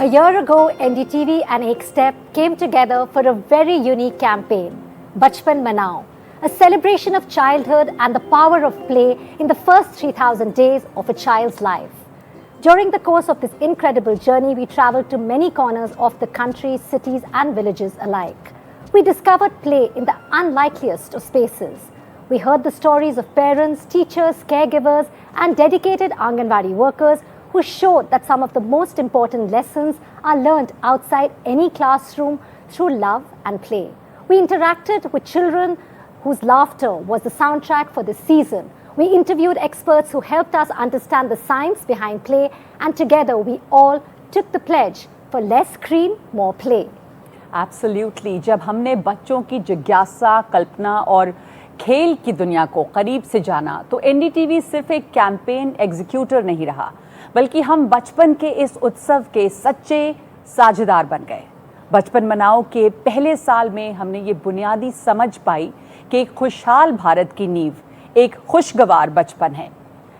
year ago, NDTV and Ekstep came together for a very unique campaign, Bachpan Manao, a celebration of childhood and the power of play in the first 3,000 days of a child's life. During the course of this incredible journey, we traveled to many corners of the country, cities and villages alike. We discovered play in the unlikeliest of spaces. We heard the stories of parents, teachers, caregivers and dedicated Anganwadi workers who showed that some of the most important lessons are learned outside any classroom through love and play. We interacted with children whose laughter was the soundtrack for this season. We interviewed experts who helped us understand the science behind play, and together we all took the pledge for less screen, more play. Absolutely. जब हमने बच्चों की जिज्ञासा, कल्पना और खेल की दुनिया को करीब से जाना, तो एनडीटीवी सिर्फ एक कैंपेन एग्जीक्यूटर नहीं रहा, बल्कि हम बचपन के इस उत्सव के सच्चे साझेदार बन गए। बचपन मनाओ के पहले साल में हमने ये बुनियादी समझ पाई कि एक खुशहाल भारत की नींव एक खुशगवार बचपन है।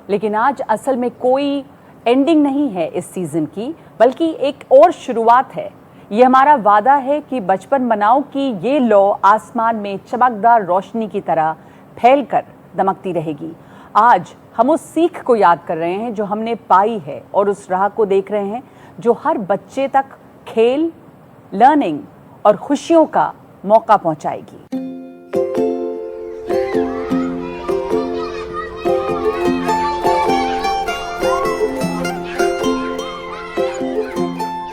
लेकिन आज असल में कोई एंडिंग नहीं है इस सीज़न की, बल्कि एक और शुरुआत है। ये हमारा वादा है कि बचपन मनाओ की ये लौ आसमान में चमकदार रोशनी की तरह फैलकर दमकती रहेगी। आज हम उस सीख को याद कर रहे हैं जो हमने पाई है और उस राह को देख रहे हैं जो हर बच्चे तक खेल, लर्निंग और खुशियों का मौका पहुंचाएगी।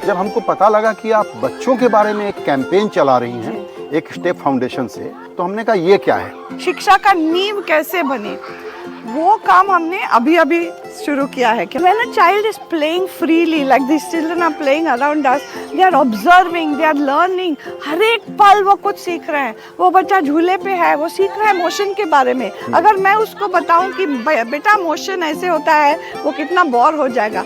जब हमको पता लगा कि आप बच्चों के बारे में एक कैंपेन चला रही हैं एक स्टेप फाउंडेशन से, तो हमने कहा ये क्या है, शिक्षा का नींव कैसे बने, वो काम हमने अभी शुरू किया है। When a child is playing freely, like these children are playing around us, they are observing, they are learning. हर एक पल वो कुछ सीख रहे हैं। वो बच्चा झूले पे है, वो सीख रहा है मोशन के बारे में। अगर मैं उसको बताऊं कि बेटा मोशन ऐसे होता है, वो कितना बोर हो जाएगा।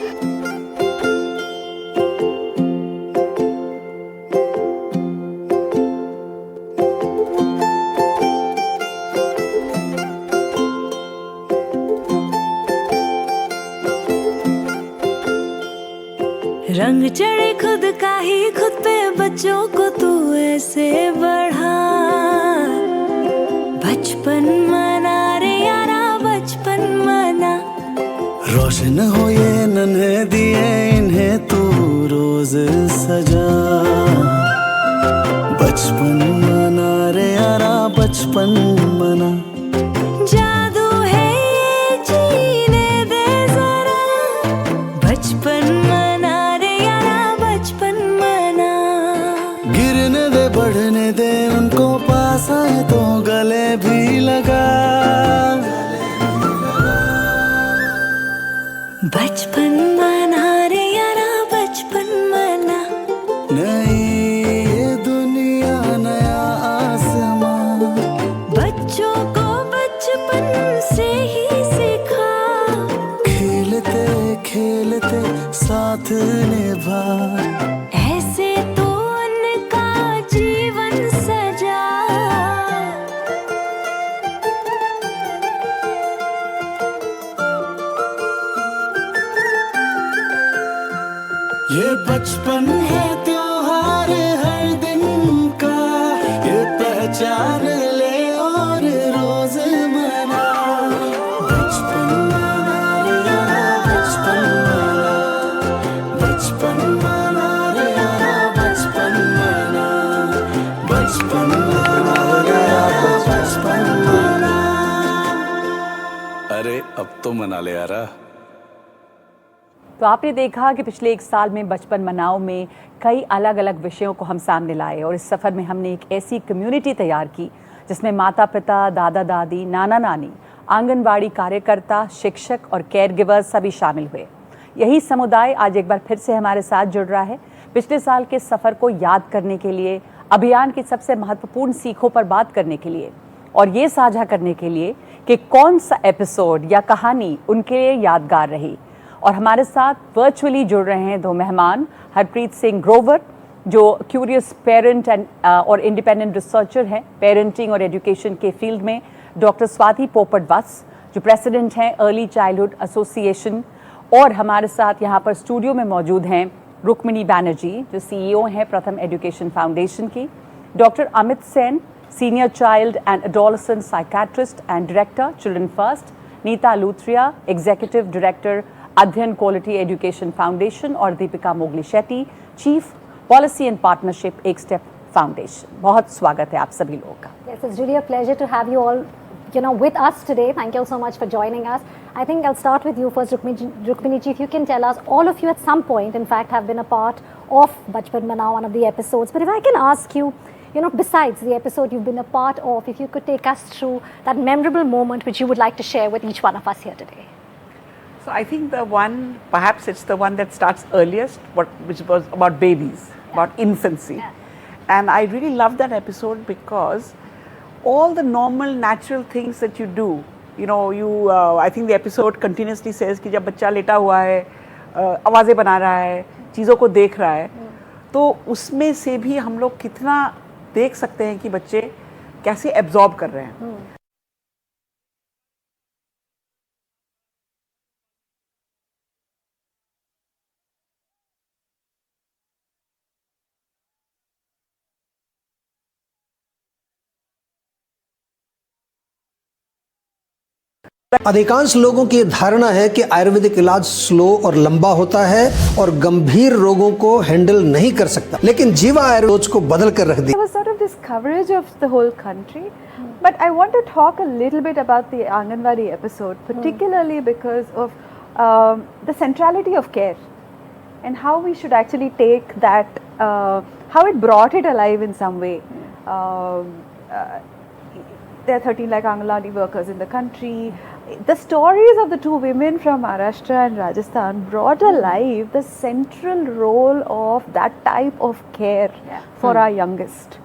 रंग चढ़े खुद का ही खुद पे बच्चों को तू ऐसे बढ़ा। बचपन मना रे यारा, बचपन मना। रोशन हो ये नन्हे दिए, इन्हें तू रोज सजा। बचपन मना रे यारा, बचपन मना। जादू है ये जीने दे जरा। बचपन मना रे यारा, बचपन मना। गिरने दे, बढ़ने दे, उनको पास आए तो गले भी लगा। बचपन मना रे यारा, बचपन मना। नई ये दुनिया, नया आसमां। बच्चों को बचपन से ही सिखा। खेलते खेलते साथ निभा। ऐसे तो उनका जीवन सजा। ये बचपन है त्योहार हर दिन का, ये पहचान ले और रोज मना। बचपन मना रे यारा, बचपन मना। बचपन मना रे यारा, बचपन मना। बचपन मना रे यारा, बचपन मना। अरे अब तो मना ले यारा। तो आपने देखा कि पिछले एक साल में बचपन मनाओ में कई अलग अलग विषयों को हम सामने लाए और इस सफ़र में हमने एक ऐसी कम्युनिटी तैयार की जिसमें माता पिता, दादा दादी, नाना नानी, आंगनवाड़ी कार्यकर्ता, शिक्षक और केयर गिवर्स सभी शामिल हुए। यही समुदाय आज एक बार फिर से हमारे साथ जुड़ रहा है पिछले साल के सफ़र को याद करने के लिए, अभियान की सबसे महत्वपूर्ण सीखों पर बात करने के लिए और ये साझा करने के लिए कि कौन सा एपिसोड या कहानी उनके लिए यादगार रही। और हमारे साथ वर्चुअली जुड़ रहे हैं दो मेहमान, हरप्रीत सिंह ग्रोवर जो क्यूरियस पेरेंट और इंडिपेंडेंट रिसर्चर हैं पेरेंटिंग और एजुकेशन के फील्ड में, डॉक्टर स्वाति पोपट वत्स जो प्रेसिडेंट हैं अर्ली चाइल्डहुड एसोसिएशन, और हमारे साथ यहाँ पर स्टूडियो में मौजूद हैं रुक्मिणी बैनर्जी जो CEO हैं प्रथम एजुकेशन फाउंडेशन की, doctor Amit Sen, senior child and adolescent psychiatrist and director children first, Neeta Lutharia, executive director Adhyayan quality education foundation, और Deepika Mogli Shetty, chief policy and partnership Ek step foundation. बहुत स्वागत है आप सभी लोगों का। Yes, it's really a pleasure to have you all, with us today. Thank you so much for joining us. I think I'll start with you first, Rukmini ji. If you can tell us, all of you at some point, in fact, have been a part of Bachpan Manao, one of the episodes. But if I can ask you, besides the episode you've been a part of, if you could take us through that memorable moment which you would like to share with each one of us here today. So I think perhaps it's the one that starts earliest, which was about babies, about infancy. And I really loved that episode because all the normal natural things that you do, I think the episode continuously says कि जब बच्चा लेटा हुआ है, आवाज़ें बना रहा है, चीज़ों को देख रहा है, तो उसमें से भी हम लोग कितना देख सकते हैं कि बच्चे कैसे एब्जॉर्ब कर रहे हैं। अधिकांश लोगों की धारणा है कि आयुर्वेदिक इलाज स्लो और लंबा होता है और गंभीर रोगों को हैंडल नहीं कर सकता, लेकिन जीवा आयुर्वेद को बदल कर रख दिया। There was sort of this coverage of the whole country, but I want to talk a little bit about the Anganwadi episode, particularly because of the centrality of care and how we should actually take that, how it brought it alive in some way. There are 13 lakh Anganwadi workers in the country. The stories of the two women from Maharashtra and Rajasthan brought alive the central role of that type of care for our youngest.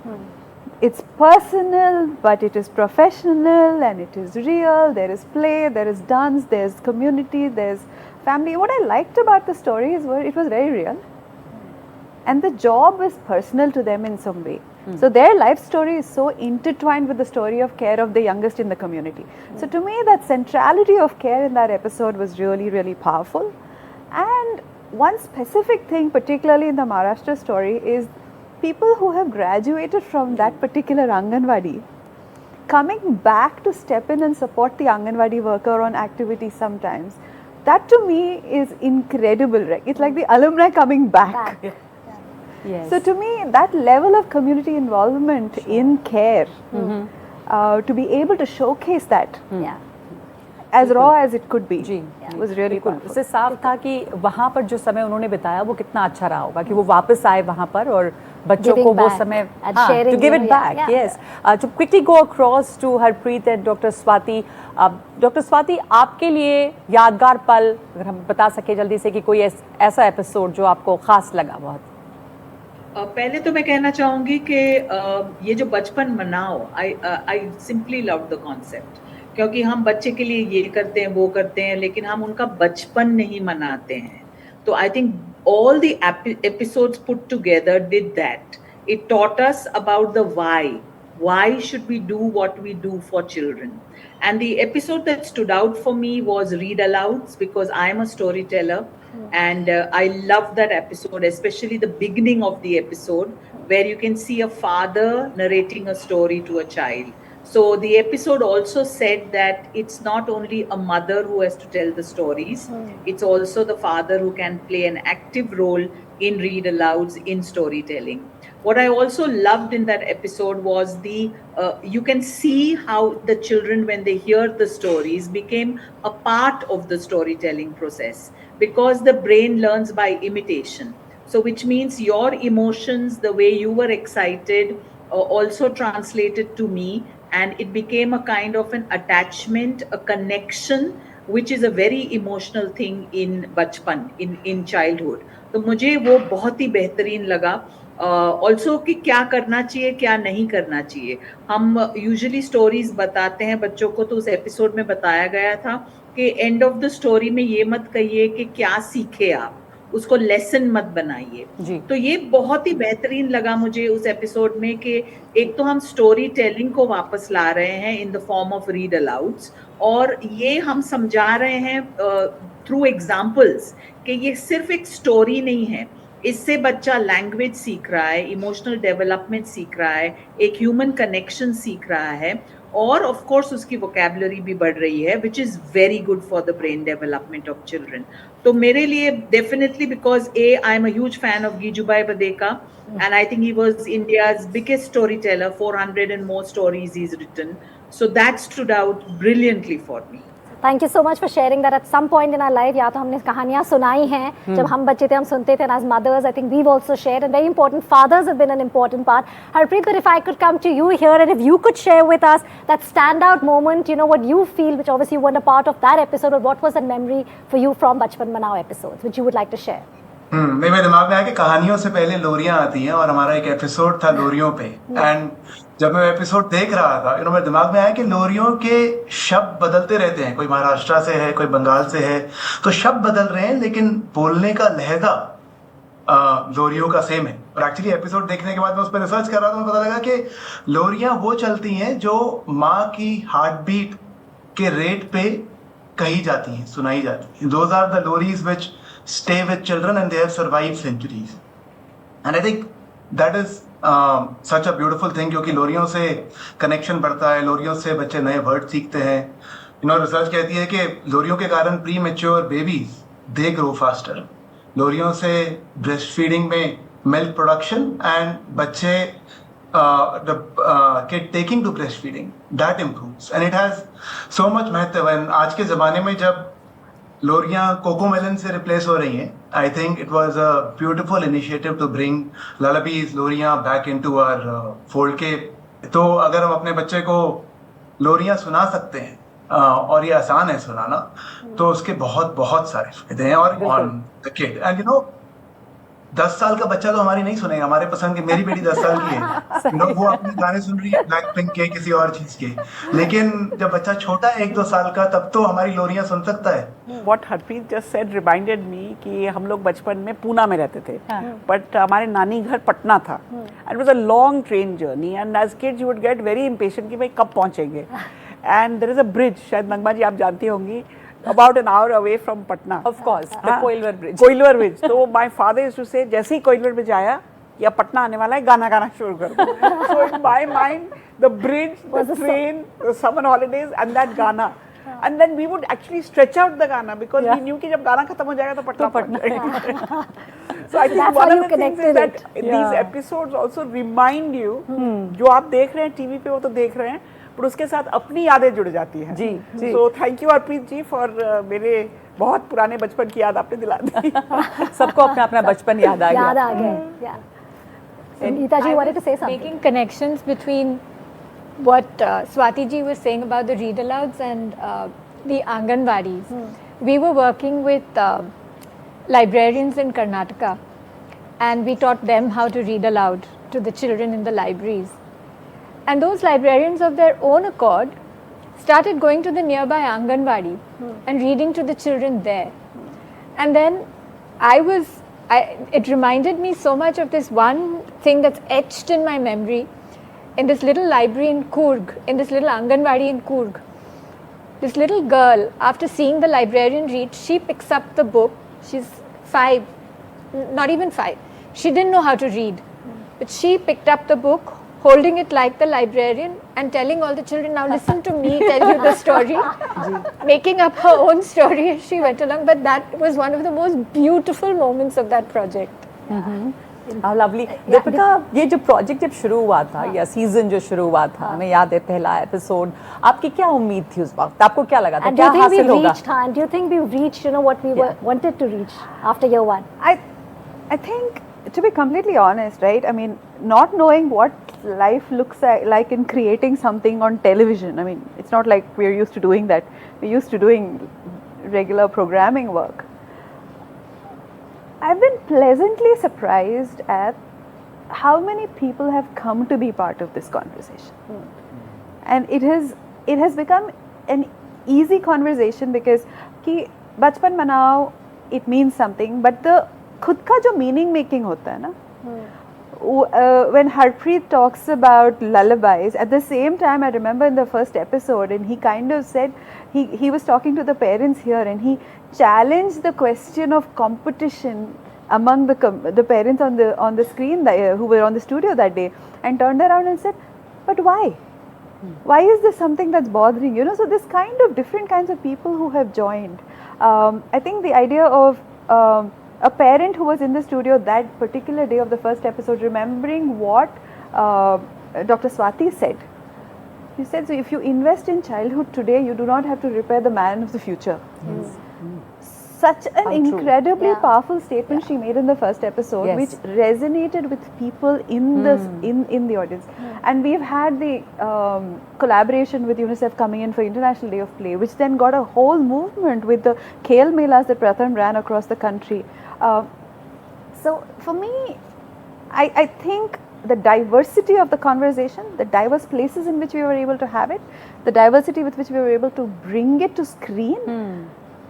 It's personal, but it is professional and it is real. There is play, there is dance, there's community, there's family. What I liked about the stories was it was very real, and the job is personal to them in some way. So their life story is so intertwined with the story of care of the youngest in the community. So to me, that centrality of care in that episode was really, really powerful. And one specific thing, particularly in the Maharashtra story, is people who have graduated from that particular Anganwadi coming back to step in and support the Anganwadi worker on activities sometimes. That to me is incredible, right? It's like the alumni coming back. Yes. So to me, that level of community involvement in care, to be able to showcase that as raw as it could be, was really cool. उससे साफ था कि वहाँ पर जो समय उन्होंने बिताया वो कितना अच्छा रहा होगा कि वो वापस आए वहाँ पर और बच्चों को वो समय to give it back. Yes. To quickly go across to Harpreet and Dr. Swati. Dr. Swati, आपके लिए यादगार पल अगर हम बता सके जल्दी से कि कोई ऐसा एपिसोड जो आपको खास लगा बहुत। पहले तो मैं कहना चाहूँगी कि ये जो बचपन मनाओ, I simply love the concept, क्योंकि हम बच्चे के लिए ये करते हैं वो करते हैं, लेकिन हम उनका बचपन नहीं मनाते हैं। तो I think all the episodes put together did that. It taught us about the why should we do what we do for children. And the episode that stood out for me was read alouds, because I am a storyteller. And I loved that episode, especially the beginning of the episode, where you can see a father narrating a story to a child. So the episode also said that it's not only a mother who has to tell the stories, it's also the father who can play an active role in read alouds, in storytelling. What I also loved in that episode was you can see how the children, when they hear the stories, became a part of the storytelling process, because the brain learns by imitation. So which means your emotions, the way you were excited, also translated to me, and it became a kind of an attachment, a connection, which is a very emotional thing in bachpan, in childhood. तो मुझे वो बहुत ही बेहतरीन लगा. Also कि क्या करना चाहिए क्या नहीं करना चाहिए. हम यूजुअली स्टोरीज बताते हैं बच्चों को, तो उस एपिसोड में बताया गया था कि एंड ऑफ द स्टोरी में ये मत कहिए कि क्या सीखे आप, उसको लेसन मत बनाइए. तो ये बहुत ही बेहतरीन लगा मुझे उस एपिसोड में कि एक तो हम स्टोरी टेलिंग को वापस ला रहे हैं in the form of read alouds, और ये हम समझा रहे हैं थ्रू एग्जाम्पल्स कि ये सिर्फ एक स्टोरी नहीं है, इससे बच्चा लैंग्वेज सीख रहा है, इमोशनल डेवलपमेंट सीख रहा है, एक ह्यूमन कनेक्शन सीख रहा है, और ऑफ कोर्स उसकी वोकैबुलरी भी बढ़ रही है, which is very good for the brain development of children. तो मेरे लिए definitely, because I am a huge fan of Gijubhai Badheka, and I think he was India's biggest storyteller, 400 and more stories he's written. So that stood out brilliantly for me. Thank you so much for sharing that. At some point in our life, या तो हमने कहानियाँ सुनाई हैं, जब हम बच्चे थे हम सुनते थे, and as mothers, I think we've also shared, and very important, fathers have been an important part. Harpreet, but if I could come to you here, and if you could share with us that standout moment, you know, what you feel, which obviously you weren't a part of that episode, or what was a memory for you from Bachpan Manao episodes, which you would like to share? नहीं, मेरे दिमाग में आया कि कहानियों से पहले लोरियां आती हैं, और हमारा एक एपिसोड था लोरियों पे. एंड जब मैं एपिसोड देख रहा था, मेरे दिमाग में आया कि लोरियों के शब्द बदलते रहते हैं. कोई महाराष्ट्र से है, कोई बंगाल से है, तो शब्द बदल रहे हैं, लेकिन बोलने का लहजा लोरियों का सेम है. और एक्चुअली एपिसोड देखने के बाद मैं उस पर रिसर्च कर रहा था, तो पता लगा कि लोरियां वो चलती हैं जो माँ की हार्ट बीट के रेट पे कही जाती हैं, सुनाई जाती हैं. Those are the loris which stay with children, and they have survived centuries. And I think that is such a beautiful thing, क्योंकि लोरियों से कनेक्शन बढ़ता है, लोरियों से बच्चे नए वर्ड सीखते हैं. रिसर्च कहती है कि लोरियों के कारण premature babies they grow faster. लोरियों से ब्रेस्ट फीडिंग में मिल्क प्रोडक्शन एंड बच्चे kid taking to breastfeeding, that improves, and it has so much महत्व. And आज के ज़माने में जब लोरियां कोकोमेलन से रिप्लेस हो रही हैं, I think it was a beautiful initiative to bring lullabies, लोरियां बैक इनटू आवर फोल्ड के. तो अगर हम अपने बच्चे को लोरियां सुना सकते हैं और ये आसान है सुनाना, तो उसके बहुत बहुत सारे फायदे हैं. और ऑन द किड, एंड 10 साल का बच्चा तो हमारी नहीं सुनेगा, हमारे पसंद के. मेरी बेटी 10 साल की है, वो अपने गाने सुन रही है ब्लैक पिंक के, किसी और चीज के. लेकिन जब बच्चा छोटा है 1-2 साल का, तब तो हमारी लोरियां सुन सकता है. What Harpreet just said reminded me कि हम लोग बचपन में पूना में रहते थे, बट हमारे नानी घर पटना था. And it was a long train journey, and as kids you would get very impatient कि भाई कब पहुंचेंगे. And there is a bridge, शायद नगमा जी आप जानती होंगी, about an hour away from Patna. Of course, the Koilwar Bridge. Koilwar Bridge. तो my father used to say, जैसे ही कोइलवर ब्रिज आया या पटना आने वाला है, गाना गाना शुरू कर दो. So in my mind, the bridge, the train, the summer holidays, and that गाना. And then we would actually stretch out the गाना because we knew कि जब गाना खत्म हो जाएगा तो पटना पहुंच जाएगा. So I think one of the things is that these episodes also remind you, जो आप देख रहे हैं टीवी पे वो तो देख रहे हैं, पर उसके साथ अपनी यादें जुड़ जाती हैं. जी. So thank you Harpreet ji for मेरे बहुत पुराने बचपन की याद आपने दिला दी. सबको अपना अपना बचपन याद आ गया. Neeta ji wanted to say something. Making connections between what Swati ji was saying about the read alouds and the Anganwadis. We were working with librarians in Karnataka, and we taught them how to read aloud to the children in the libraries. And those librarians of their own accord started going to the nearby Anganwadi and reading to the children there. And then it reminded me so much of this one thing that's etched in my memory in this little library in Coorg, in this little Anganwadi in Coorg. This little girl, after seeing the librarian read, she picks up the book. She's 5, not even 5. She didn't know how to read, but she picked up the book, holding it like the librarian and telling all the children, now listen to me tell you the story, making up her own story as she went along. But that was one of the most beautiful moments of that project. How lovely. Deepika, ये जो project जब शुरू हुआ था या season जो शुरू हुआ था, हमें याद है पहला एपिसोड, आपकी क्या उम्मीद थी उस वक्त? आपको क्या लगा था क्या हासिल होगा? And do you think we've reached, what we wanted to reach after year 1? I think, to be completely honest, right, I mean, not knowing what life looks like in creating something on television, I mean, it's not like we're used to doing that. We're used to doing regular programming work. I've been pleasantly surprised at how many people have come to be part of this conversation. And it has become an easy conversation because कि बचपन मनाओ, it means something, but the खुद का जो meaning making होता है ना, when Harpreet talks about lullabies, at the same time I remember in the first episode, and he kind of said, he was talking to the parents here, and he challenged the question of competition among the parents on the screen who were on the studio that day, and turned around and said, "But why? Why is this something that's bothering you?" So this kind of different kinds of people who have joined. I think the idea of a parent who was in the studio that particular day of the first episode, remembering what Dr. Swati said. She said, so if you invest in childhood today, you do not have to repair the man of the future. Such an incredibly powerful statement she made in the first episode, which resonated with people in the audience. And we've had the collaboration with UNICEF coming in for International Day of Play, which then got a whole movement with the Khel Melas that Pratham ran across the country. So for me, I think the diversity of the conversation, the diverse places in which we were able to have it, the diversity with which we were able to bring it to screen,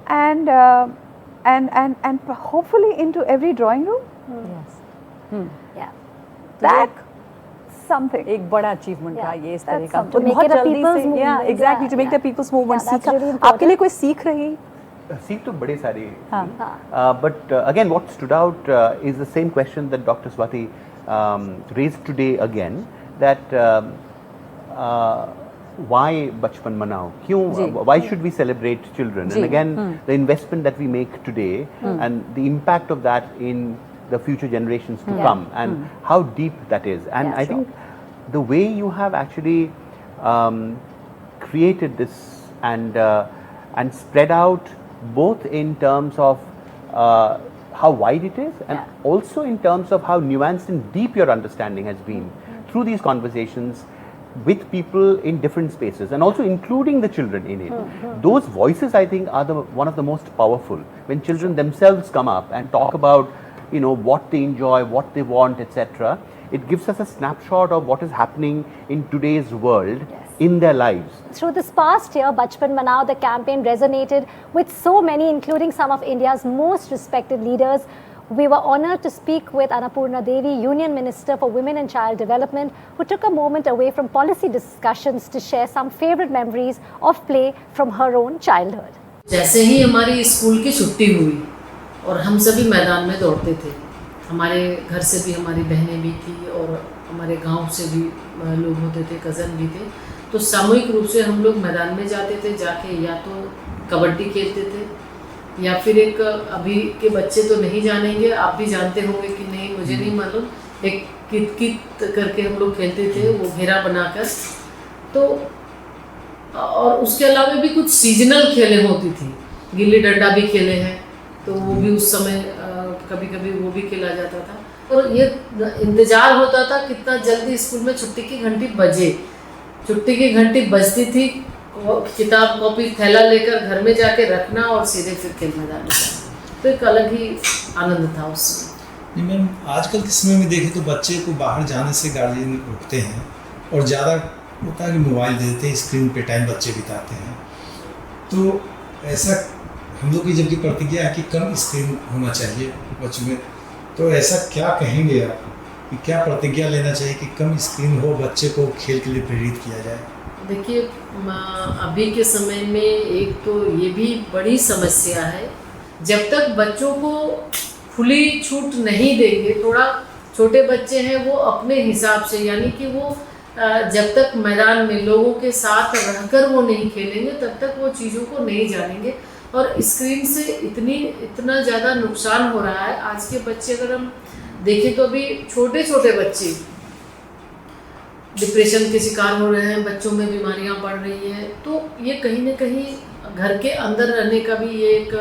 and hopefully into every drawing room. Yeah. That's something. एक बड़ा achievement था ये इस तरह का. To make it a people's movement. Yeah, exactly. To make the people's movement. That's really important. आपके लिए कोई सीख रही? सीख तो बड़े सारी. But again, what stood out is the same question that Dr. Swati raised today again, that why Bachpan Manao? Why should we celebrate children? And again, the investment that we make today and the impact of that in the future generations to come, and how deep that is. And I think the way you have actually created this and spread out, both in terms of how wide it is, and also in terms of how nuanced and deep your understanding has been through these conversations with people in different spaces, and also including the children in it. Those voices, I think, are one of the most powerful. When children themselves come up and talk about, you know, what they enjoy, what they want, etc., it gives us a snapshot of what is happening in today's world in their lives. Through this past year, Bachpan Manao, the campaign resonated with so many, including some of India's most respected leaders. We were honoured to speak with Annapurna Devi, Union Minister for Women and Child Development, who took a moment away from policy discussions to share some favourite memories of play from her own childhood. जैसे ही हमारी school की छुट्टी हुई और हम सभी मैदान में दौड़ते थे, हमारे घर से भी हमारी बहनें भी थी और हमारे गांव से भी लोग होते थे, कज़न भी थे, तो सामूहिक रूप से हम लोग मैदान में जाते थे, जाके या तो कबड्डी खेलते थे या फिर एक अभी के बच्चे तो नहीं जानेंगे, आप भी जानते होंगे कि नहीं, मुझे नहीं मालूम, एक कित कित करके हम लोग खेलते थे, वो घेरा बनाकर. तो और उसके अलावा भी कुछ सीजनल खेलें होती थी, गिल्ली डंडा भी खेले हैं, तो वो भी उस समय कभी कभी वो भी खेला जाता था. और ये इंतज़ार होता था कितना जल्दी स्कूल में छुट्टी की घंटी बजे. छुट्टी की घंटी बजती थी, किताब कॉपी थैला लेकर घर में जाके रखना और सीधे फिर खेल मैदान में जाना. तो एक अलग ही आनंद था उसमें. जी मैम, आजकल के समय में देखें तो बच्चे को बाहर जाने से गार्जियन रोकते हैं और ज़्यादा होता है कि मोबाइल दे देते हैं, स्क्रीन पे टाइम बच्चे बिताते हैं. तो ऐसा हम लोग की जबकि प्रतिज्ञा है कि कम स्क्रीन होना चाहिए बच्चों में, तो ऐसा क्या कहेंगे आप कि क्या प्रतिज्ञा लेना चाहिए कि कम स्क्रीन हो, बच्चे को खेल के लिए प्रेरित किया जाए? देखिए, अभी के समय में एक तो ये भी बड़ी समस्या है, जब तक बच्चों को खुली छूट नहीं देंगे, थोड़ा छोटे बच्चे हैं वो अपने हिसाब से, यानी कि वो जब तक मैदान में लोगों के साथ रहकर वो नहीं खेलेंगे तब तक वो चीज़ों को नहीं जानेंगे. और स्क्रीन से इतना ज़्यादा नुकसान हो रहा है. आज के बच्चे अगर हम देखें तो अभी छोटे छोटे बच्चे डिप्रेशन के शिकार हो रहे हैं, बच्चों में बीमारियां बढ़ रही हैं. तो ये कहीं ना कहीं घर के अंदर रहने का भी ये एक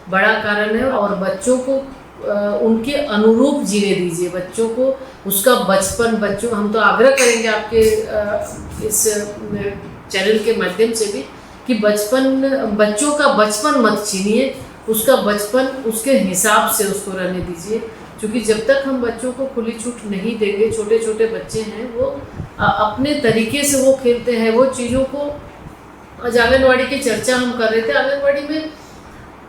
बड़ा कारण है. और बच्चों को उनके अनुरूप जीने दीजिए, बच्चों को उसका बचपन, बच्चों हम तो आग्रह करेंगे आपके इस चैनल के माध्यम से भी कि बच्चों का बचपन मत छीनिए, उसका बचपन उसके हिसाब से उसको रहने दीजिए. क्योंकि जब तक हम बच्चों को खुली छूट नहीं देंगे, छोटे छोटे बच्चे हैं वो अपने तरीके से वो खेलते हैं, वो चीज़ों को. आज आंगनवाड़ी की चर्चा हम कर रहे थे, आंगनवाड़ी में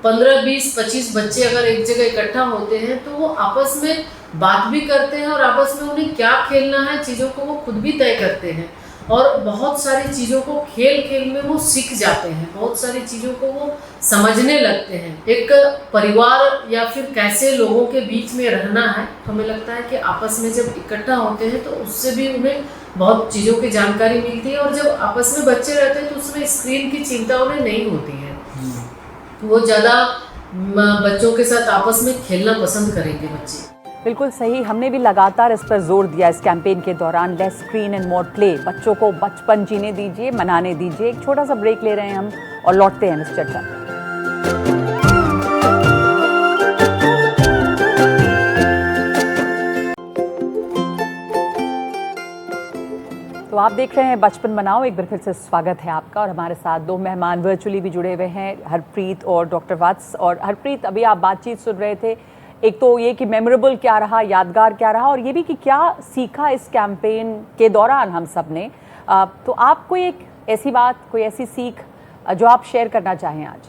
15, 20, 25 बच्चे अगर एक जगह इकट्ठा होते हैं तो वो आपस में बात भी करते हैं और आपस में उन्हें क्या खेलना है चीज़ों को वो खुद भी तय करते हैं. और बहुत सारी चीज़ों को खेल खेल में वो सीख जाते हैं, बहुत सारी चीज़ों को वो समझने लगते हैं। एक परिवार या फिर कैसे लोगों के बीच में रहना है, हमें लगता है कि आपस में जब इकट्ठा होते हैं तो उससे भी उन्हें बहुत चीज़ों की जानकारी मिलती है। और जब आपस में बच्चे रहते हैं तो उसमें स्क्रीन की चिंता उन्हें नहीं होती है, वो ज़्यादा बच्चों के साथ आपस में खेलना पसंद करेंगे बच्चे। बिल्कुल सही, हमने भी लगातार इस पर जोर दिया इस कैंपेन के दौरान, less screen and more play. बच्चों को बचपन जीने दीजिए, मनाने दीजिए। एक छोटा सा ब्रेक ले रहे हैं हम और लौटते हैं इस चर्चा में। तो आप देख रहे हैं बचपन मनाओ, एक बार फिर से स्वागत है आपका। और हमारे साथ दो मेहमान वर्चुअली भी जुड़े हुए हैं, हरप्रीत और डॉक्टर वत्स। और हरप्रीत, अभी आप बातचीत सुन रहे थे, एक तो ये कि मेमोरेबल क्या रहा, यादगार क्या रहा, और ये भी कि क्या सीखा इस कैंपेन के दौरान हम सब ने। तो आप कोई एक ऐसी बात, कोई ऐसी सीख जो आप शेयर करना चाहें आज?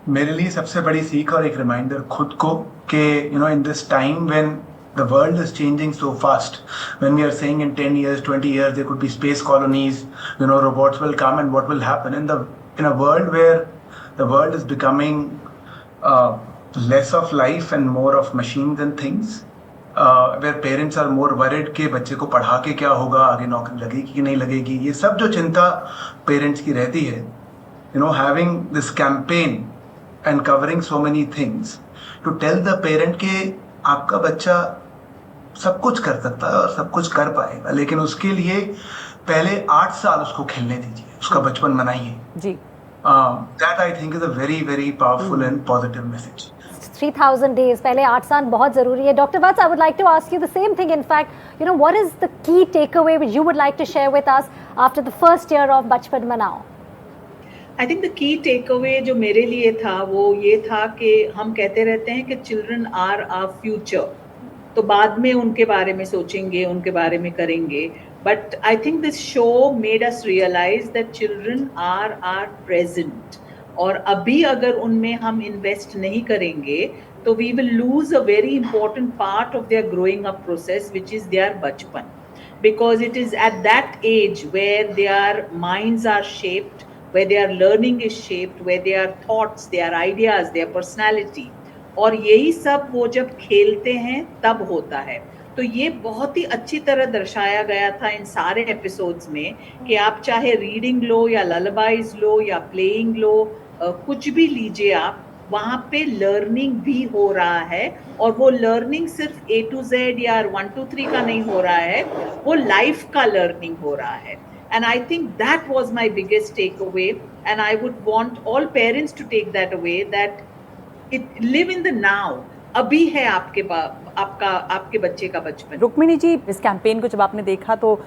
मेरे लिए सबसे बड़ी सीख और एक रिमाइंडर खुद को कि in this time when the world is changing so fast, when we are saying in 10 years 20 years there could be space colonies, robots will come, and what will happen in a world where the world is becoming less of life and more of machines and things, where parents are more worried कि बच्चे को पढ़ा के क्या होगा, आगे नौकरी लगेगी कि नहीं लगेगी, ये सब जो चिंता पेरेंट्स की रहती है, having this campaign and covering so many things to tell the parent कि आपका बच्चा सब कुछ कर सकता है और सब कुछ कर पाएगा, लेकिन उसके लिए पहले 8 साल उसको खेलने दीजिए, उसका बचपन मनाइए जी। That I think is a very very powerful and positive message. 3000 days, पहले 8 साल बहुत ज़रूरी है। Dr. Vats, I would like to ask you the same thing. In fact, what is the key takeaway which you would like to share with us after the first year of Bachpan Manao? I think the key takeaway जो मेरे लिए था वो ये था कि हम कहते रहते हैं कि children are our future, तो बाद में उनके बारे में सोचेंगे, उनके बारे में करेंगे, but I think this show made us realize that children are our present, और अभी अगर उनमें हम invest नहीं करेंगे तो we will lose a very important part of their growing up process, which is their बचपन, because it is at that age where their minds are shaped, where their learning is shaped, where their thoughts, their ideas, their personality, और यही सब वो जब खेलते हैं तब होता है। तो ये बहुत ही अच्छी तरह दर्शाया गया था इन सारे एपिसोड्स में कि आप चाहे रीडिंग लो या ललबाइज लो या प्लेइंग लो, कुछ भी लीजिए आप, वहाँ पे लर्निंग भी हो रहा है, और वो लर्निंग सिर्फ A to Z या 1 2 3 का नहीं हो रहा है, वो लाइफ का लर्निंग हो रहा है। And I think that was my biggest takeaway, and I would want all parents to take that away, that live in the now. अभी है आपके बच्चे का बचपन। रुक्मिणी जी, इस कैंपेन को जब आपने देखा तो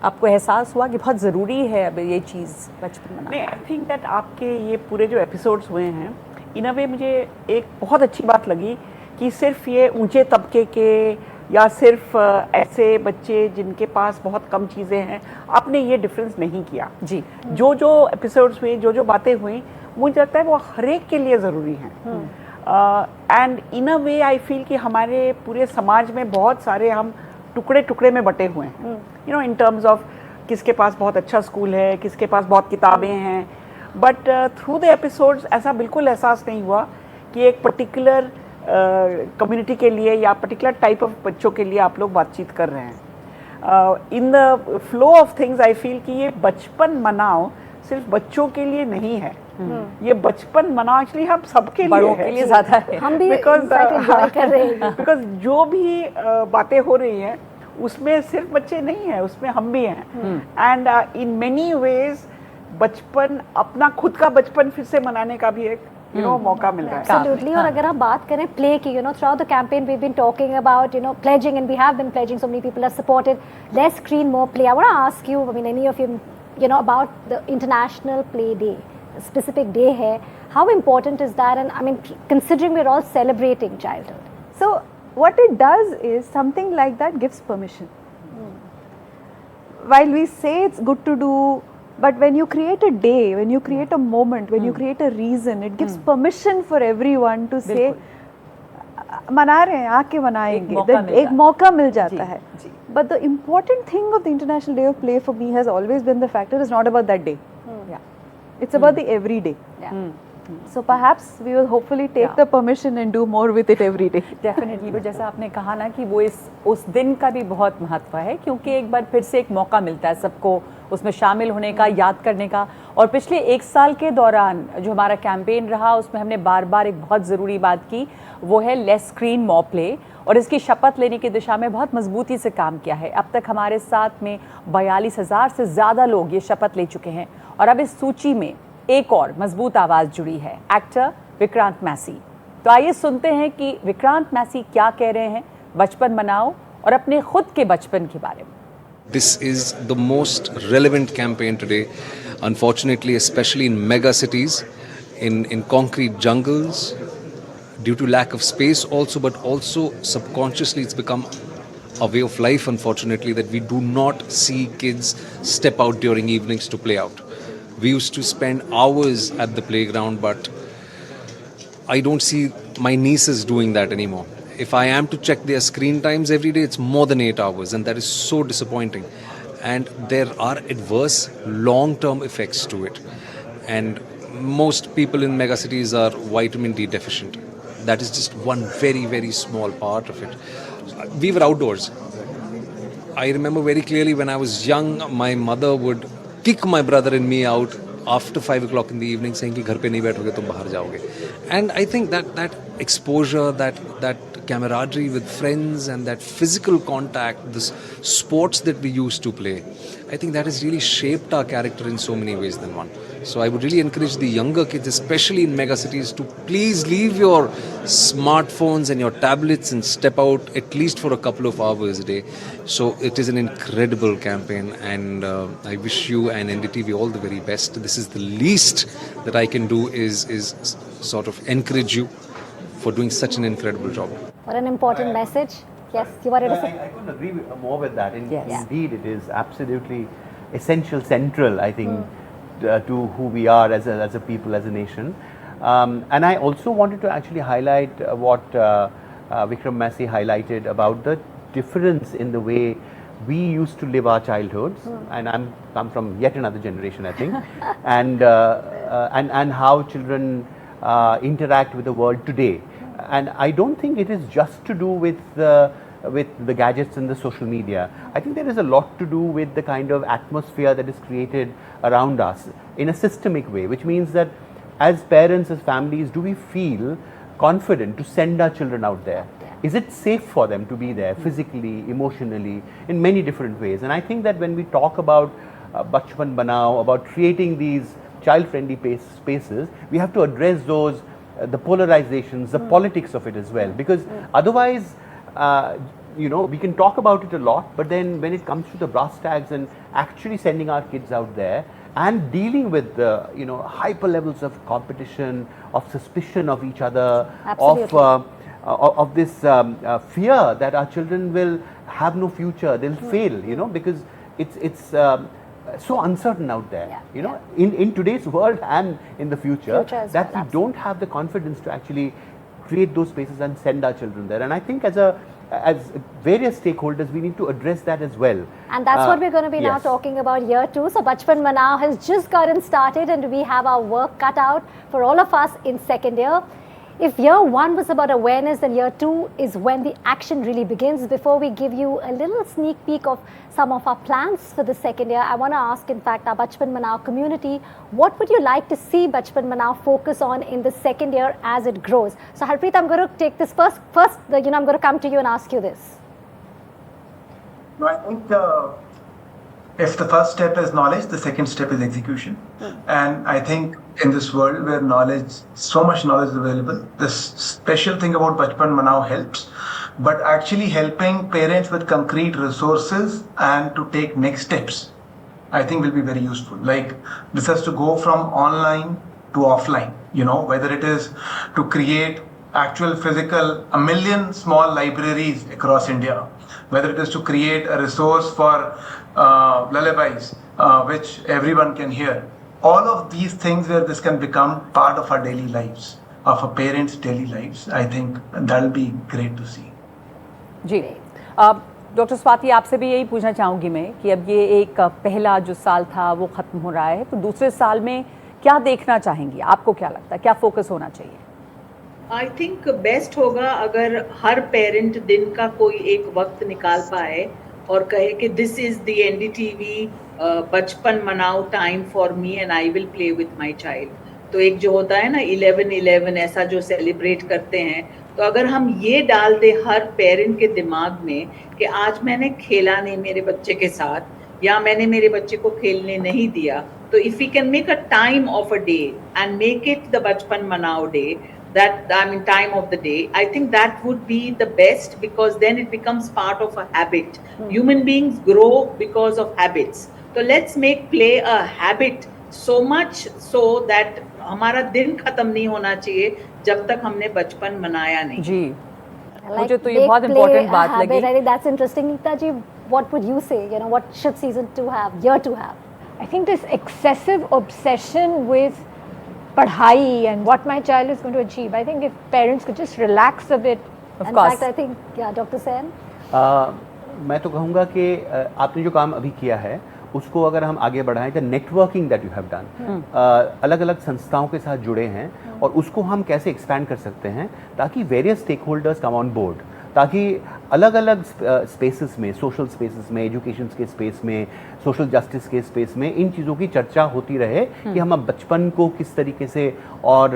आपको एहसास हुआ कि बहुत ज़रूरी है अब ये चीज़ बचपन मनाना? नहीं, आई थिंक दैट आपके ये पूरे जो एपिसोड्स हुए हैं, इन अ वे मुझे एक बहुत अच्छी बात लगी कि सिर्फ ये ऊंचे तबके के या सिर्फ ऐसे बच्चे जिनके पास बहुत कम चीज़ें हैं, आपने ये डिफरेंस नहीं किया जी। जो एपिसोड्स हुए, जो बातें हुई, मुझे लगता है वो हर एक के लिए ज़रूरी हैं। And in a way I feel कि हमारे पूरे समाज में बहुत सारे हम टुकड़े टुकड़े में बटे हुए हैं, इन टर्म्स ऑफ किसके पास बहुत अच्छा स्कूल है, किसके पास बहुत किताबें हैं, बट थ्रू द एपिसोड्स ऐसा बिल्कुल एहसास नहीं हुआ कि एक पर्टिकुलर कम्युनिटी के लिए या पर्टिकुलर टाइप ऑफ बच्चों के लिए आप लोग बातचीत कर रहे हैं। In the flow of things I feel कि ये बचपन मनाओ सिर्फ बच्चों के लिए नहीं है, ये बचपन मनाओ एक्चुअली हम सबके लिए है, के लिए ज़्यादा है, हम भी कर रहे हैं, बिकॉज जो भी बातें हो रही हैं उसमें सिर्फ बच्चे नहीं हैं, उसमें हम भी हैं। एंड इन मेनी वेज बचपन, अपना खुद का बचपन फिर से मनाने का भी एक मौका मिल रहा है। Absolutely. और अगर आप बात करें प्ले की, throughout the campaign we've been talking about pledging, and we have been pledging, so many people have supported less screen more play. I want to ask you, I mean, any of you about the International Play Day, specific day है, how important is that? And I mean, considering we're all celebrating childhood, so what it does is something like that gives permission. While we say it's good to do, but when you create a day, when you create a moment, when you create a reason, it gives permission for everyone to say, मना रहे हैं, आके मनाएंगे, एक मौका मिल जाता है. But the important thing of the International Day of Play for me has always been the fact that it's not about that day. Yeah, it's about the everyday. So perhaps we will hopefully take the permission and do more with it every day. Definitely. तो जैसा आपने कहा ना कि वो उस दिन का भी बहुत महत्व है, क्योंकि एक बार फिर से एक मौका मिलता है सबको उसमें शामिल होने का, याद करने का. और पिछले 1 साल के दौरान जो हमारा कैंपेन रहा उसमें हमने बार बार एक बहुत ज़रूरी बात की, वो है लेस स्क्रीन मोर प्ले, और इसकी शपथ लेने की दिशा में बहुत मजबूती से काम किया है. अब तक हमारे साथ में 42,000 से ज़्यादा लोग ये शपथ ले चुके हैं, और अब इस सूची में एक और मजबूत आवाज़ जुड़ी है, एक्टर विक्रांत मैसी. तो आइए सुनते हैं कि विक्रांत मैसी क्या कह रहे हैं बचपन मनाओ और अपने खुद के बचपन के बारे में. This is the most relevant campaign today, unfortunately, especially in mega cities, in concrete jungles, due to lack of space also, but also subconsciously it's become a way of life, unfortunately, that we do not see kids step out during evenings to play out. We used to spend hours at the playground, but I don't see my nieces doing that anymore. If I am to check their screen times every day, it's more than 8 hours, and that is so disappointing. And there are adverse long-term effects to it. And most people in megacities are vitamin D deficient. That is just one very, very small part of it. We were outdoors. I remember very clearly when I was young, my mother would kick my brother and me out after 5 o'clock in the evening, saying कि घर पे नहीं बैठोगे तुम बाहर जाओगे. And I think that exposure, that camaraderie with friends and that physical contact, this sports that we used to play, I think that has really shaped our character in so many ways than one. So I would really encourage the younger kids, especially in megacities, to please leave your smartphones and your tablets and step out at least for a couple of hours a day. So it is an incredible campaign, and I wish you and NDTV all the very best. This is the least that I can do is sort of encourage you for doing such an incredible job. What an important message. Yes, you wanted to say? I couldn't agree more with that. Yes. Indeed, it is absolutely essential, central, I think, to who we are as a people, as a nation. And I also wanted to actually highlight what Vikram Messi highlighted about the difference in the way we used to live our childhoods. And I'm come from yet another generation, I think, and how children interact with the world today. And I don't think it is just to do with the gadgets and the social media. I think there is a lot to do with the kind of atmosphere that is created around us in a systemic way, which means that as parents, as families, do we feel confident to send our children out there? Is it safe for them to be there physically, emotionally, in many different ways? And I think that when we talk about Bachpan Banao, about creating these child-friendly spaces, we have to address those, the polarizations, the politics of it as well, because otherwise, we can talk about it a lot, but then when it comes to the brass tacks and actually sending our kids out there and dealing with the hyper levels of competition, of suspicion of each other, of this fear that our children will have no future, they'll fail, because it's so uncertain out there, in today's world and in the future that we don't have the confidence to actually create those spaces and send our children there. And I think as various stakeholders, we need to address that as well. And that's what we're going to be now talking about here too. So Bachpan Manao has just gotten started, and we have our work cut out for all of us in second year. If year 1 was about awareness, then year 2 is when the action really begins. Before we give you a little sneak peek of some of our plans for the second year, I want to ask, in fact, our Bachpan Manao community, what would you like to see Bachpan Manao focus on in the second year as it grows? So Harpreet, I'm going to take this first, I'm going to come to you and ask you this. No, I think if the first step is knowledge, the second step is execution. And I think in this world where so much knowledge is available, the special thing about Bachpan Manao helps, but actually helping parents with concrete resources and to take next steps, I think will be very useful. Like this has to go from online to offline, whether it is to create actual physical, 1 million small libraries across India, whether it is to create a resource for lullabies, which everyone can hear. All of these things where this can become part of our daily lives. of a parent's daily lives. I think that'll be great to see. जी, doctor Swati, आपसे भी यही पूछना चाहूँगी मैं कि अब ये एक पहला जो साल था वो ख़त्म हो रहा है, तो दूसरे साल में क्या देखना चाहेंगी? आपको क्या लगता है, क्या फोकस होना चाहिए? आई थिंक बेस्ट होगा अगर हर पेरेंट दिन का कोई एक वक्त निकाल पाए और कहे कि दिस इज द एनडीटीवी बचपन मनाओ time for me and I will play with my child. तो एक जो होता है ना 11-11 ऐसा जो सेलिब्रेट करते हैं, तो अगर हम ये डाल दे हर पेरेंट के दिमाग में कि आज मैंने खेला नहीं मेरे बच्चे के साथ या मैंने मेरे बच्चे को खेलने नहीं दिया, तो if we can make a time of a day and make it the बचपन मनाओ day, that time of the day, I think that would be the best, because then it becomes part of a habit. Human beings grow because of habits, so let's make play a habit, so much so that हमारा दिन खत्म नहीं होना चाहिए जब तक हमने बचपन मनाया नहीं। जी, मुझे तो ये बहुत इम्पोर्टेंट बात लगी। I think that's interesting. Neeta ji, what would you say? You know, what should season 2 have, year 2 have? I think this excessive obsession with padhai and what my child is going to achieve, I think if parents could just relax a bit. In fact, I think, yeah, Dr. Sen? मैं तो कहूँगा कि आपने जो काम अभी किया है उसको अगर हम आगे बढ़ाएं, the networking that you have done, अलग अलग संस्थाओं के साथ जुड़े हैं और उसको हम कैसे एक्सपैंड कर सकते हैं ताकि various stake holders come on board, ताकि अलग अलग स्पेसेस में, सोशल स्पेसेस में, एजुकेशन के स्पेस में, सोशल जस्टिस के स्पेस में इन चीज़ों की चर्चा होती रहे कि हम बचपन को किस तरीके से और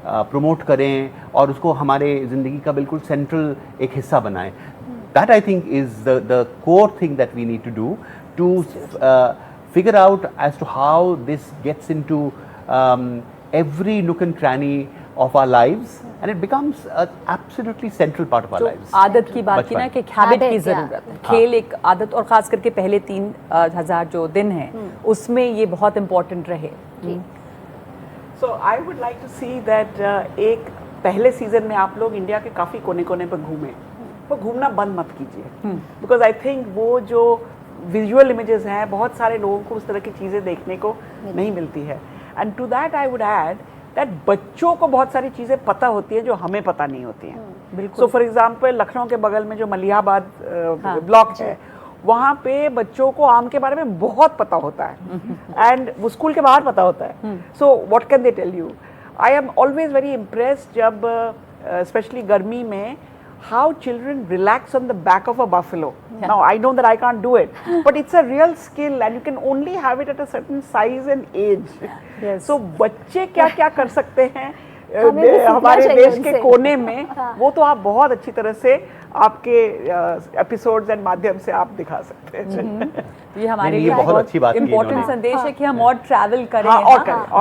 प्रमोट करें और उसको हमारे ज़िंदगी का बिल्कुल सेंट्रल एक हिस्सा बनाएं। That I think is the core thing that we need to do to figure out as to how this gets into every nook and cranny of our lives and it becomes an absolutely central part of our lives. आदत की बात की ना कि habit की ज़रूरत है, खेल एक आदत, और ख़ास करके पहले 3000 जो दिन हैं उसमें ये बहुत इम्पोर्टेंट रहे। So I would like to see that एक पहले सीजन में आप लोग इंडिया के काफ़ी कोने कोने पर घूमें, वो घूमना बंद मत कीजिए, बिकॉज आई थिंक वो जो विजुअल इमेजेस हैं बहुत सारे लोगों को उस तरह की चीज़ें देखने को नहीं मिलती है। And to that I would add that बच्चों को बहुत सारी चीज़ें पता होती है जो हमें पता नहीं होती हैं। बिल्कुल। सो फॉर एग्जांपल लखनऊ के बगल में जो मलिहाबाद ब्लॉक है, वहाँ पे बच्चों को आम के बारे में बहुत पता होता है एंड वो स्कूल के बाहर पता होता है। So what can they tell you? I am always very impressed जब स्पेशली गर्मी में how children relax on the back of a buffalo. Now I know that I can't do it, but it's a real skill and you can only have it at a certain size and age. Yes. So बच्चे क्या क्या कर सकते हैं हमारे देश के कोने में, वो तो आप बहुत अच्छी तरह से आपके एपिसोड्स एंड माध्यम से आप दिखा सकते हैं। ये हमारे लिए बहुत इम्पोर्टेंट संदेश है कि हम और ट्रैवल करें,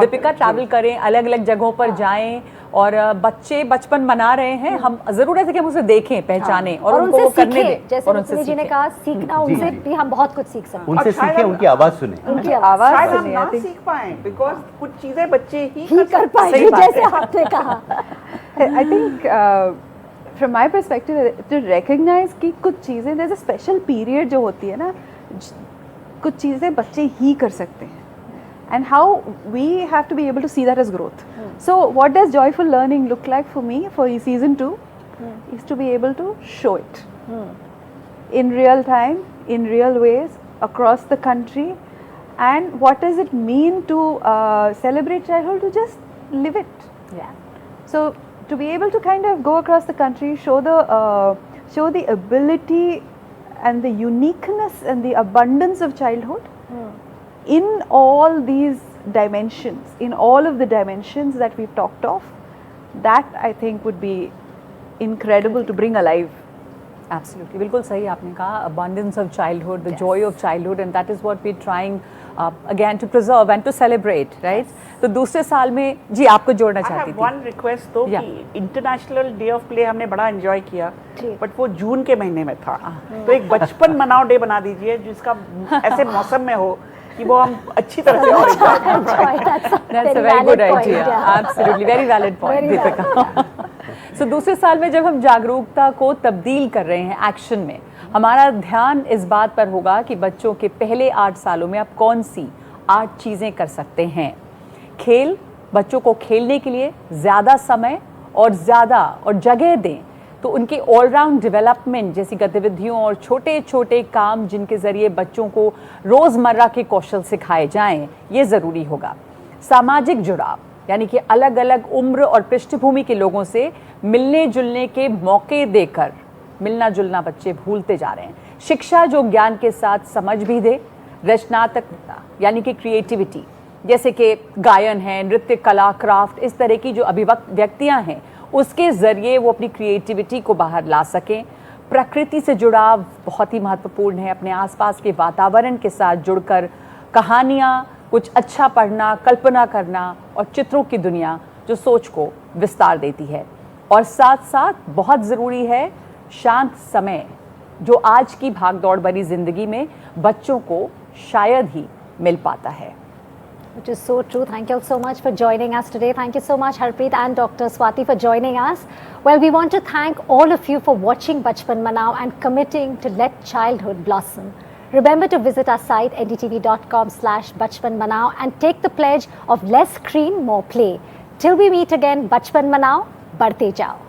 दीपिका ट्रैवल करें, अलग अलग जगहों पर जाएं और बच्चे बचपन मना रहे हैं, हम जरूरत है कि हम उसे देखें, पहचानें और उनको वो करने दें। जैसे उन्होंने जी ने कहा, सीखना, उनसे भी हम बहुत कुछ सीख सकते हैं। उनसे सीखें, उनकी आवाज़ सुने, उनकी आवाज़ सुने। हम ना सीख पाएं बिकॉज़ कुछ चीज़ें बच्चे ही कर पाएंगे, जैसे आपने कहा। I think from my perspective to recognize कि कुछ चीज़ें, there's a special period जो होती है ना, कुछ चीज़ें बच्चे ही कर सकते हैं and how we have to be able to see that as growth. So what does joyful learning look like for me for season 2 is to be able to show it in real time, in real ways across the country. And what does it mean to celebrate childhood? To just live it. Yeah. So to be able to kind of go across the country, show the ability and the uniqueness and the abundance of childhood in all these dimensions, in all of the dimensions that we've talked of, that I think would be incredible to bring alive. Absolutely, बिल्कुल सही आपने कहा, abundance of childhood, the joy of childhood, and that is what we're trying again to preserve and to celebrate, right? तो दूसरे साल में जी आपको जोड़ना चाहती थी। one request तो कि इंटरनेशनल डे ऑफ प्ले हमने बड़ा एंजॉय किया, बट वो जून के महीने में था, तो एक बचपन मनाओ डे बना दीजिए जिसका ऐसे मौसम में हो कि वो हम अच्छी तरह से और That's a very good idea. Absolutely, very valid point, Deepika. So दूसरे साल में जब हम जागरूकता को तब्दील कर रहे हैं एक्शन में, हमारा ध्यान इस बात पर होगा कि बच्चों के पहले 8 सालों में आप कौन सी 8 चीज़ें कर सकते हैं। खेल, बच्चों को खेलने के लिए ज़्यादा समय और जगह दें तो उनके ऑलराउंड डेवलपमेंट जैसी गतिविधियों और छोटे छोटे काम जिनके ज़रिए बच्चों को रोज़मर्रा के कौशल सिखाए जाएं, ये ज़रूरी होगा। सामाजिक जुड़ाव यानी कि अलग अलग उम्र और पृष्ठभूमि के लोगों से मिलने जुलने के मौके देकर मिलना जुलना बच्चे भूलते जा रहे हैं। शिक्षा जो ज्ञान के साथ समझ भी दे, रचनात्मकता यानी कि क्रिएटिविटी जैसे कि गायन है, नृत्य कला, क्राफ्ट, इस तरह की जो अभिव्यक्तियाँ हैं उसके ज़रिए वो अपनी क्रिएटिविटी को बाहर ला सकें। प्रकृति से जुड़ाव बहुत ही महत्वपूर्ण है। अपने आसपास के वातावरण के साथ जुड़कर कहानियाँ, कुछ अच्छा पढ़ना, कल्पना करना और चित्रों की दुनिया जो सोच को विस्तार देती है। और साथ साथ बहुत ज़रूरी है शांत समय जो आज की भागदौड़ भरी ज़िंदगी में बच्चों को शायद ही मिल पाता है। Which is so true. Thank you all so much for joining us today. Thank you so much, Harpreet and Dr. Swati, for joining us. Well, we want to thank all of you for watching Bachpan Manao and committing to let childhood blossom. Remember to visit our site ndtv.com/Bachpan Manao and take the pledge of less screen, more play. Till we meet again, Bachpan Manao, Badhte Jao.